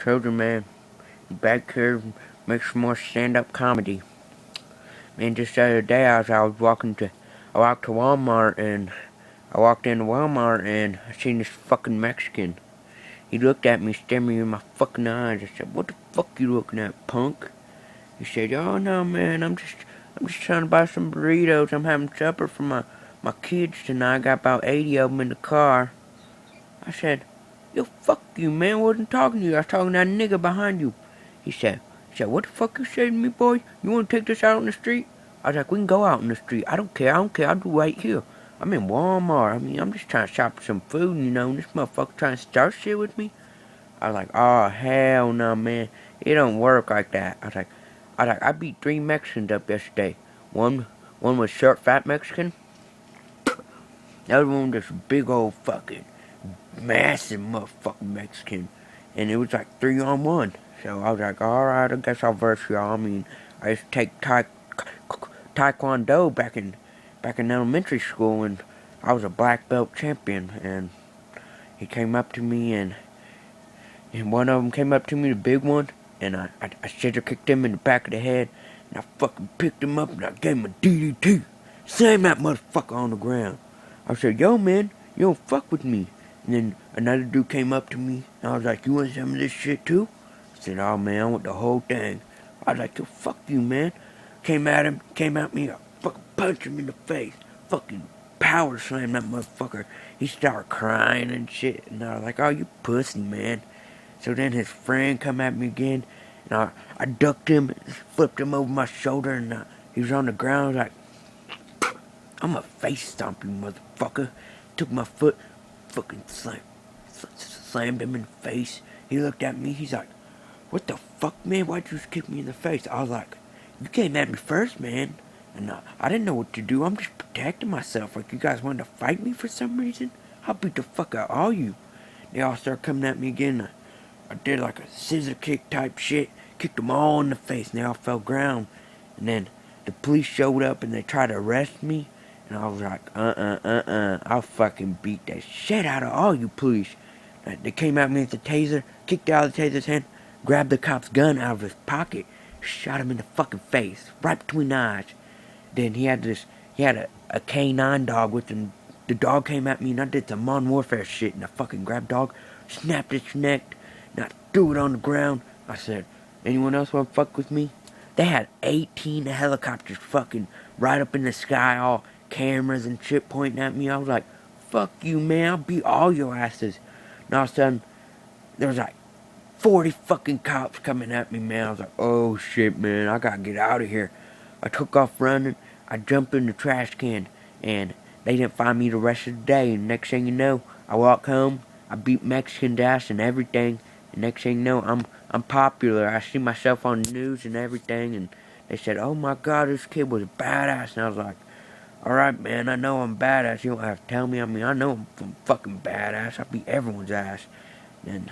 Children, man, back here makes more stand-up comedy. Man, just the other day I walked to Walmart and I walked into Walmart and I seen this fucking Mexican. He looked at me, stared me in my fucking eyes. I said, "What the fuck you looking at, punk?" He said, "Oh no, man, I'm just trying to buy some burritos. I'm having supper for my kids tonight. I got about 80 of them in the car." I said, "Yo, fuck you, man. I wasn't talking to you. I was talking to that nigga behind you." He said, "What the fuck you say to me, boy? You want to take this out on the street?" I was like, "We can go out in the street. I don't care. I'll do right here. I'm in Walmart. I mean, I'm just trying to shop for some food, and this motherfucker trying to start shit with me." I was like, "Oh, hell no, man. It don't work like that." I beat 3 Mexicans up yesterday. One was short, fat Mexican. The other one was just big old fucking massive motherfucking Mexican. And it was like 3-on-1. So I was like, alright, I guess I'll verse y'all. I mean, I used to take Taekwondo back in elementary school, and I was a black belt champion. And he came up to me, and one of them came up to me, the big one, and I scissor kicked him in the back of the head, and I fucking picked him up, and I gave him a DDT. Slammed that motherfucker on the ground. I said, "Yo, man, you don't fuck with me." And then another dude came up to me, and I was like, "You want some of this shit too?" I said, "Oh, man, I want the whole thing." I was like, "Yo, fuck you, man." Came at me, I fucking punched him in the face. Fucking power slammed that motherfucker. He started crying and shit, and I was like, "Oh, you pussy, man." So then his friend come at me again, and I ducked him, flipped him over my shoulder, and he was on the ground. I was like, "I'm a face stomp you, motherfucker." Took my foot, fucking slammed him in the face. He looked at me, he's like, "What the fuck, man? Why'd you just kick me in the face?" I was like, "You came at me first, man." And I didn't know what to do. I'm just protecting myself. Like, you guys wanted to fight me for some reason? I'll beat the fuck out of all you. They all start coming at me again. I did like a scissor kick type shit. Kicked them all in the face, and they all fell ground. And then the police showed up, and they tried to arrest me. And I was like, I'll fucking beat the shit out of all you police. They came at me with the taser, kicked out of the taser's hand, grabbed the cop's gun out of his pocket, shot him in the fucking face, right between the eyes. Then he had a canine dog with him. The dog came at me, and I did some Modern Warfare shit, and I fucking grabbed dog, snapped its neck, and I threw it on the ground. I said, "Anyone else want to fuck with me?" They had 18 helicopters fucking right up in the sky, all cameras and shit pointing at me. I was like, "Fuck you, man. I'll beat all your asses." And all of a sudden, there was like 40 fucking cops coming at me, man. I was like, "Oh shit, man. I gotta get out of here." I took off running. I jumped in the trash can, and they didn't find me the rest of the day. And next thing you know, I walk home. I beat Mexican ass and everything. And next thing you know, I'm popular. I see myself on the news and everything. And they said, "Oh my God, this kid was badass." And I was like, "Alright, man, I know I'm badass. You don't have to tell me. I mean, I know I'm fucking badass. I beat everyone's ass." And